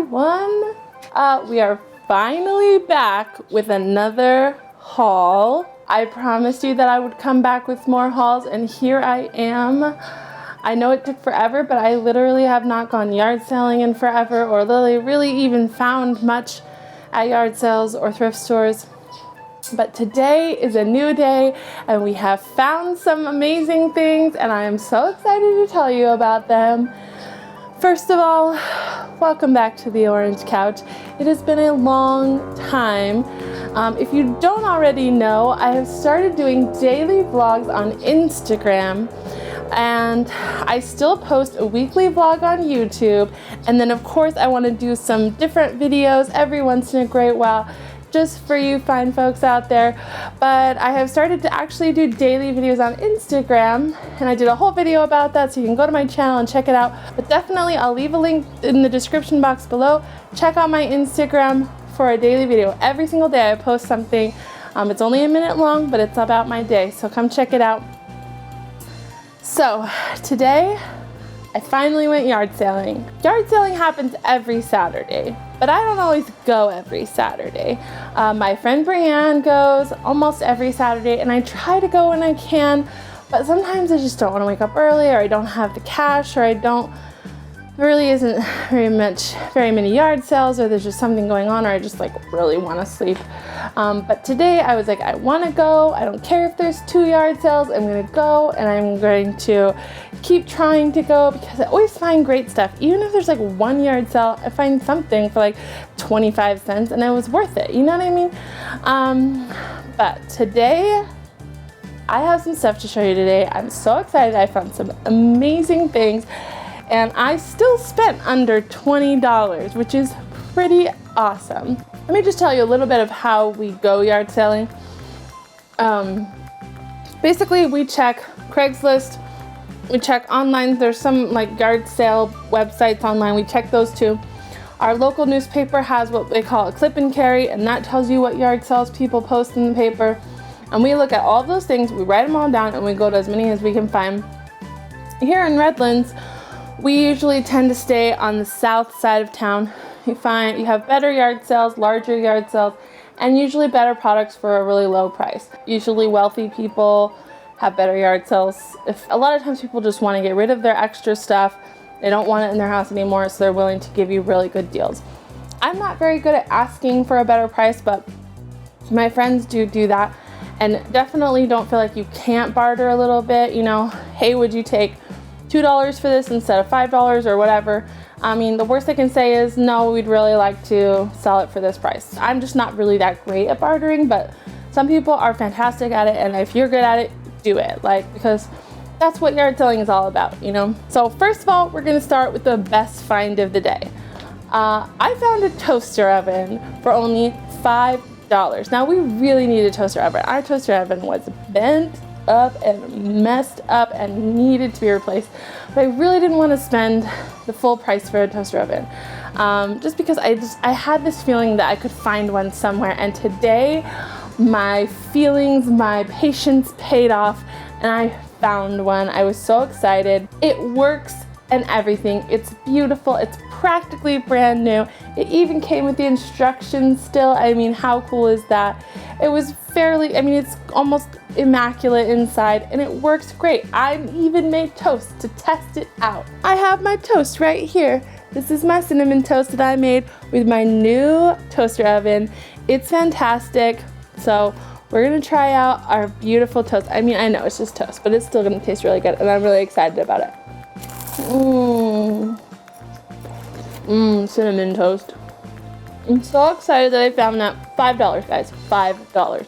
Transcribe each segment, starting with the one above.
everyone. We are finally back with another haul. I promised you that I would come back with more hauls, and here I am. I know it took forever, but I literally have not gone yard selling in forever, or really even found much at yard sales or thrift stores. But today is a new day, and we have found some amazing things, and I am so excited to tell you about them. First of all, welcome back to the Orange Couch. It has been a long time. If you don't already know, I have started doing daily vlogs on Instagram, and I still post a weekly vlog on YouTube, and then of course I want to do some different videos every once in a great while, just for you fine folks out there. But I have started to actually do daily videos on Instagram, and I did a whole video about that, so you can go to my channel and check it out. But definitely I'll leave a link in the description box below. Check out my Instagram for a daily video. Every single day I post something. It's only a minute long, but it's about my day, so come check it out. So today I finally went yard selling. Yard selling happens every Saturday, but I don't always go every Saturday. My friend Brianne goes almost every Saturday, and I try to go when I can, but sometimes I just don't want to wake up early, or I don't have the cash, or there really isn't very many yard sales, or there's just something going on, or I just really want to sleep. But today I was like, I want to go. I don't care if there's 2 yard sales. I'm going to go, and I'm going to keep trying to go, because I always find great stuff. Even if there's 1 yard sale, I find something for 25 cents, and it was worth it. You know what I mean? But today I have some stuff to show you today. I'm so excited. I found some amazing things, and I still spent under $20, which is pretty awesome. Let me just tell you a little bit of how we go yard selling. Basically, we check Craigslist, we check online. There's some yard sale websites online. We check those too. Our local newspaper has what they call a clip and carry, and that tells you what yard sales people post in the paper. And we look at all of those things, we write them all down, and we go to as many as we can find. Here in Redlands, we usually tend to stay on the south side of town. You have better yard sales, larger yard sales, and usually better products for a really low price. Usually wealthy people have better yard sales. A lot of times people just want to get rid of their extra stuff. They don't want it in their house anymore, so they're willing to give you really good deals. I'm not very good at asking for a better price, but my friends do that. And definitely don't feel like you can't barter a little bit. Hey, would you take $2 for this instead of $5 or whatever? I mean, the worst I can say is, no, we'd really like to sell it for this price. I'm just not really that great at bartering, but some people are fantastic at it, and if you're good at it, do it. Because that's what yard selling is all about, So first of all, we're gonna start with the best find of the day. I found a toaster oven for only $5. Now, we really need a toaster oven. Our toaster oven was bent up and messed up and needed to be replaced, but I really didn't want to spend the full price for a toaster oven, just because I had this feeling that I could find one somewhere, and today my patience paid off, and I found one. I was so excited. It works and everything. It's beautiful. It's practically brand new. It even came with the instructions still. I mean, how cool is that? It was it's almost immaculate inside, and it works great. I even made toast to test it out. I have my toast right here. This is my cinnamon toast that I made with my new toaster oven. It's fantastic. So we're gonna try out our beautiful toast. I mean, I know it's just toast, but it's still gonna taste really good, and I'm really excited about it. Cinnamon toast. I'm so excited that I found that. $5, guys, $5.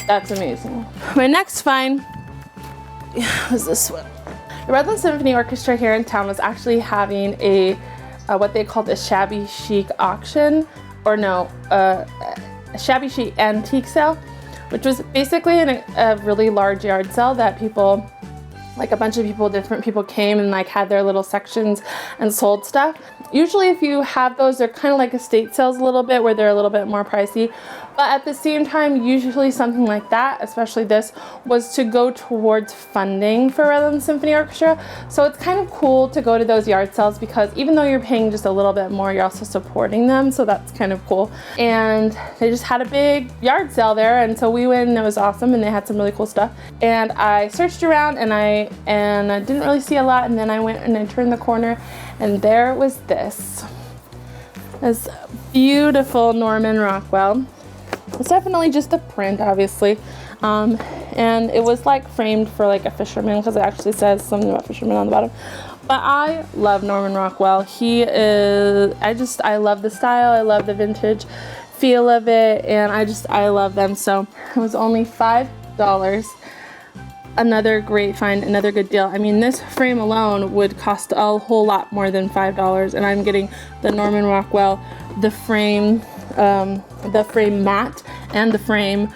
That's amazing. My next find was this one. The Redlands Symphony Orchestra here in town was actually having what they called a shabby chic auction, a shabby chic antique sale, which was basically a really large yard sale that people, a bunch of people, different people came and had their little sections and sold stuff. Usually if you have those, they're kind of like estate sales a little bit, where they're a little bit more pricey. But at the same time, usually something like that, especially this, was to go towards funding for Rhythm Symphony Orchestra. So it's kind of cool to go to those yard sales because even though you're paying just a little bit more, you're also supporting them. So that's kind of cool. And they just had a big yard sale there. And so we went and it was awesome and they had some really cool stuff. And I searched around and I didn't really see a lot. And then I went and I turned the corner and there was this beautiful Norman Rockwell. It's definitely just a print, obviously, and it was like framed for like a fisherman because it actually says something about fisherman on the bottom. But I love Norman Rockwell. He is, I love the style, I love the vintage feel of it, and I love them. So it was only $5. Another great find, another good deal. I mean, this frame alone would cost a whole lot more than $5, and I'm getting the Norman Rockwell, the frame mat and the frame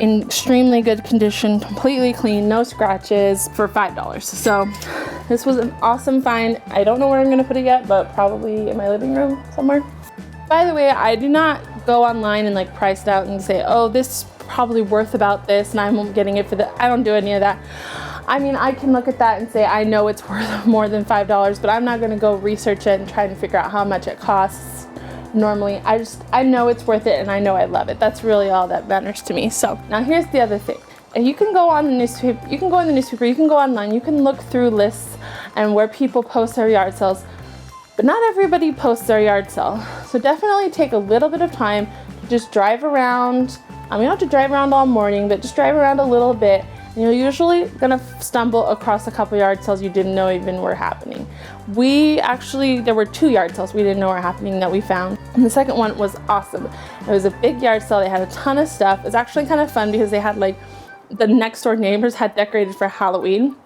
in extremely good condition, completely clean, no scratches, for $5. So this was an awesome find. I don't know where I'm gonna put it yet, but probably in my living room somewhere. By the way, I do not go online and like price it out and say, oh, this is probably worth about this and I'm getting it for the, I don't do any of that. I mean, I can look at that and say, I know it's worth more than $5, but I'm not gonna go research it and try to figure out how much it costs. Normally, I know it's worth it and I know I love it. That's really all that matters to me. So now here's the other thing. You can go on the newspaper, you can go in the newspaper, you can go online, you can look through lists and where people post their yard sales, but not everybody posts their yard sale. So definitely take a little bit of time to just drive around. You don't have to drive around all morning, but just drive around a little bit. And you're usually gonna stumble across a couple yard sales you didn't know even were happening. There were 2 yard sales we didn't know were happening that we found. And the second one was awesome. It was a big yard sale, they had a ton of stuff. It's actually kind of fun because they had like, the next door neighbors had decorated for Halloween.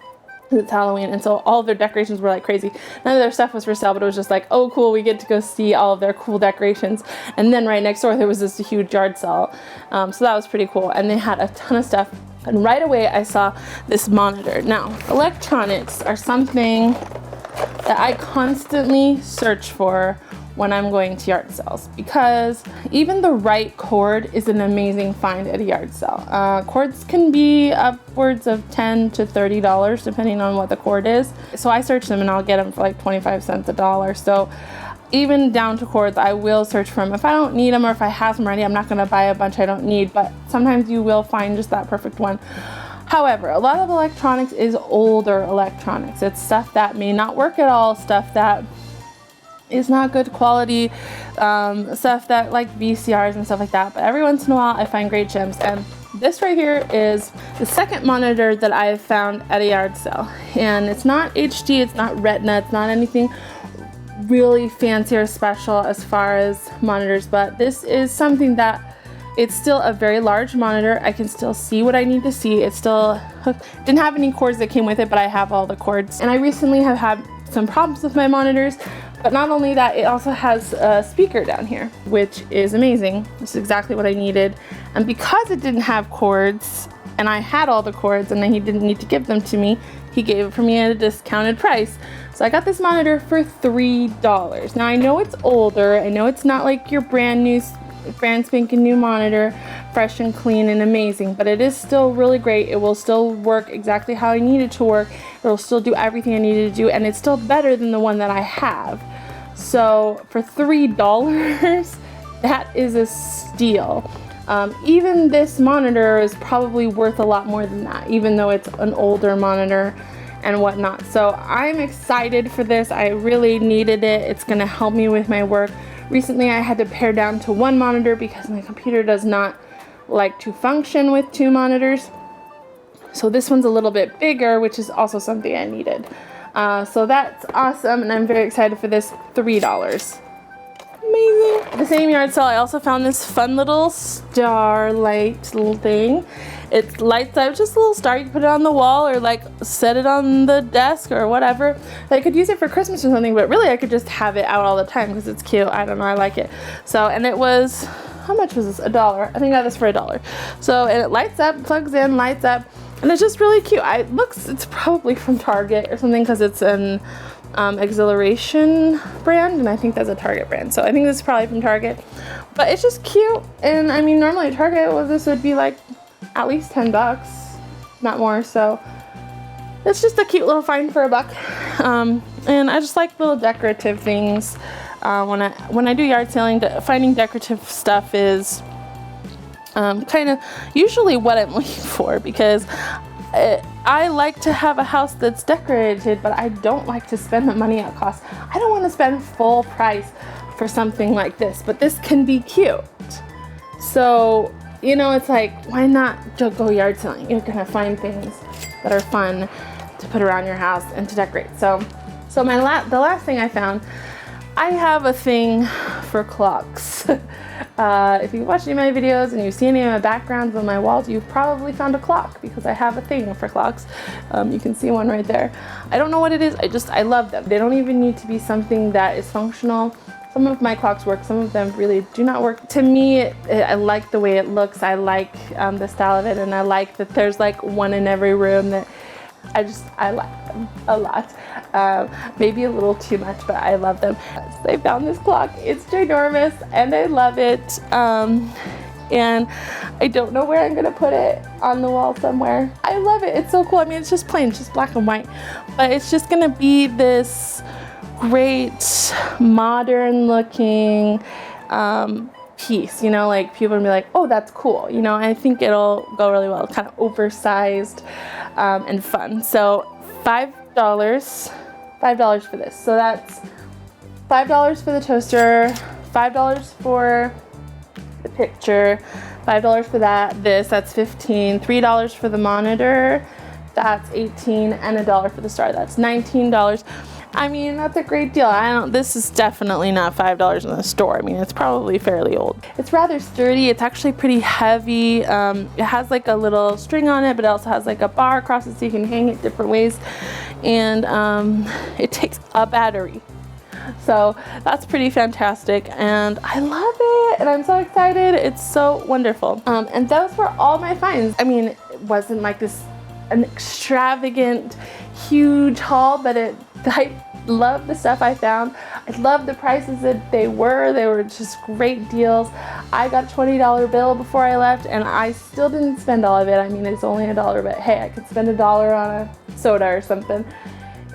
It's Halloween, and so all of their decorations were like crazy. None of their stuff was for sale, but it was just like, oh cool, we get to go see all of their cool decorations. And then right next door there was this huge yard sale, so that was pretty cool. And they had a ton of stuff, and right away I saw this monitor. Now, electronics are something that I constantly search for when I'm going to yard sales, because even the right cord is an amazing find at a yard sale. Cords can be upwards of $10 to $30 depending on what the cord is. So I search them and I'll get them for like 25 cents, $1. So even down to cords, I will search for them. If I don't need them or if I have them already, I'm not gonna buy a bunch I don't need, but sometimes you will find just that perfect one. However, a lot of electronics is older electronics. It's stuff that may not work at all, stuff that is not good quality, stuff that like VCRs and stuff like that. But every once in a while I find great gems, and this right here is the second monitor that I have found at a yard sale. And it's not HD, it's not Retina, it's not anything really fancy or special as far as monitors, but this is something that it's still a very large monitor. I can still see what I need to see. It's still didn't have any cords that came with it, but I have all the cords. And I recently have had some problems with my monitors, but not only that, it also has a speaker down here, which is amazing. This is exactly what I needed. And because it didn't have cords, and I had all the cords and then he didn't need to give them to me, he gave it for me at a discounted price. So I got this monitor for $3. Now I know it's older, I know it's not like your brand spanking new monitor, fresh and clean and amazing, but it is still really great. It will still work exactly how I need it to work. It will still do everything I needed to do, and it's still better than the one that I have. So for $3, that is a steal. Even this monitor is probably worth a lot more than that, even though it's an older monitor and whatnot. So I'm excited for this. I really needed it. It's gonna help me with my work. Recently I had to pare down to 1 monitor because my computer does not like to function with 2 monitors. So this one's a little bit bigger, which is also something I needed. So that's awesome, and I'm very excited for this $3. Amazing. At the same yard sale, I also found this fun little starlight little thing. It lights up, just a little star. You can put it on the wall or like set it on the desk or whatever. I could use it for Christmas or something, but really I could just have it out all the time because it's cute. I don't know, I like it. So, and it was, how much was this? $1. I think I got this for $1. So, and it lights up, plugs in, lights up, and it's just really cute. It's probably from Target or something because it's in Exhilaration brand, and I think that's a Target brand. So I think this is probably from Target, but it's just cute. And I mean, normally at Target, well, this would be like at least $10, not more. So it's just a cute little find for $1. And I just like little decorative things. When I do yard selling, finding decorative stuff is kind of usually what I'm looking for, because I like to have a house that's decorated, but I don't like to spend the money it costs. I don't want to spend full price for something like this, but this can be cute. So, you know, it's like, why not just go yard selling? You're gonna find things that are fun to put around your house and to decorate. So the last thing I found, I have a thing for clocks. If you watch any of my videos and you see any of my backgrounds on my walls, you've probably found a clock, because I have a thing for clocks. You can see one right there. I don't know what it is, I love them. They don't even need to be something that is functional. Some of my clocks work, some of them really do not work. To me, I like the way it looks, I like the style of it, and I like that there's like one in every room. That I like them a lot. Maybe a little too much, but I love them. So I found this clock. It's ginormous and I love it. And I don't know where I'm gonna put it, on the wall somewhere. I love it. It's so cool. I mean, it's just plain, it's just black and white, but it's just gonna be this great modern looking piece, you know, like people will be like, oh, that's cool, you know. I think it'll go really well, kind of oversized and fun. So $5 for this. So that's $5 for the toaster, $5 for the picture, $5 for that's 15, $3 for the monitor, that's 18, and $1 for the star, that's $19. I mean, that's a great deal. This is definitely not $5 in the store. I mean, it's probably fairly old. It's rather sturdy. It's actually pretty heavy. It has like a little string on it, but it also has like a bar across it so you can hang it different ways. And it takes a battery. So that's pretty fantastic. And I love it. And I'm so excited. It's so wonderful. And those were all my finds. I mean, it wasn't like an extravagant, huge haul, but I love the stuff I found. I love the prices that they were just great deals. I got a $20 bill before I left and I still didn't spend all of it. I mean, it's only $1, but hey, I could spend $1 on a soda or something.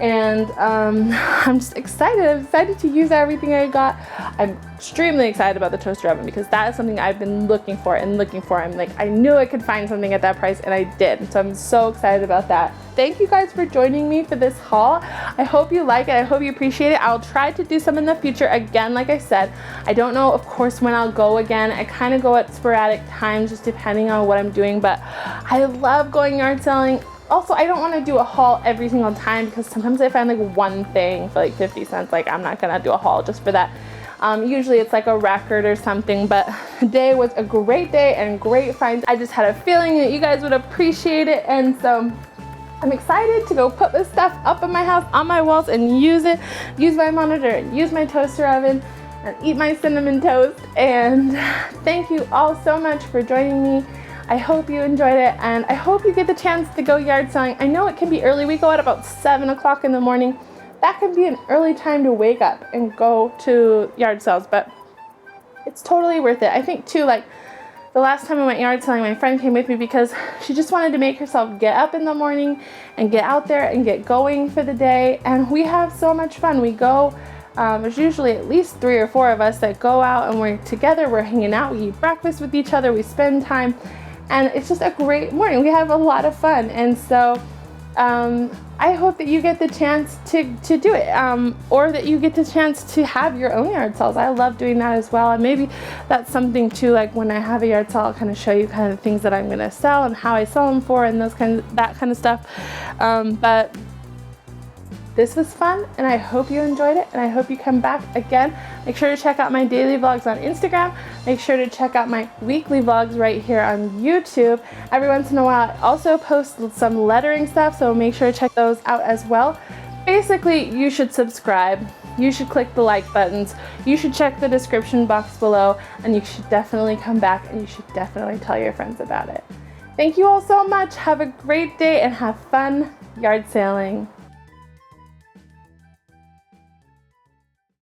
And I'm just excited. I'm excited to use everything I got. I'm extremely excited about the toaster oven because that is something I've been looking for. I'm like, I knew I could find something at that price and I did. So I'm so excited about that. Thank you guys for joining me for this haul. I hope you like it. I hope you appreciate it. I'll try to do some in the future. Again, like I said, I don't know, of course, when I'll go again. I kind of go at sporadic times just depending on what I'm doing, but I love going yard selling. Also, I don't want to do a haul every single time because sometimes I find like one thing for like 50 cents. Like, I'm not gonna do a haul just for that. Usually it's like a record or something, but today was a great day and great finds. I just had a feeling that you guys would appreciate it, and so I'm excited to go put this stuff up in my house, on my walls, and use it. Use my monitor, and use my toaster oven, and eat my cinnamon toast. And thank you all so much for joining me. I hope you enjoyed it, and I hope you get the chance to go yard selling. I know it can be early. We go at about 7 o'clock in the morning. That can be an early time to wake up and go to yard sales, but it's totally worth it. I think too, like the last time I went yard selling, my friend came with me because she just wanted to make herself get up in the morning and get out there and get going for the day. And we have so much fun. We go, there's usually at least 3 or 4 of us that go out and we're together, we're hanging out, we eat breakfast with each other, we spend time. And it's just a great morning. We have a lot of fun. And so I hope that you get the chance to do it, or that you get the chance to have your own yard sales. I love doing that as well. And maybe that's something too, like when I have a yard sale, I'll kind of show you kind of the things that I'm gonna sell and how I sell them for and that kind of stuff. But this was fun, and I hope you enjoyed it, and I hope you come back again. Make sure to check out my daily vlogs on Instagram. Make sure to check out my weekly vlogs right here on YouTube. Every once in a while, I also post some lettering stuff, so make sure to check those out as well. Basically, you should subscribe. You should click the like buttons. You should check the description box below, and you should definitely come back, and you should definitely tell your friends about it. Thank you all so much. Have a great day, and have fun yard sailing.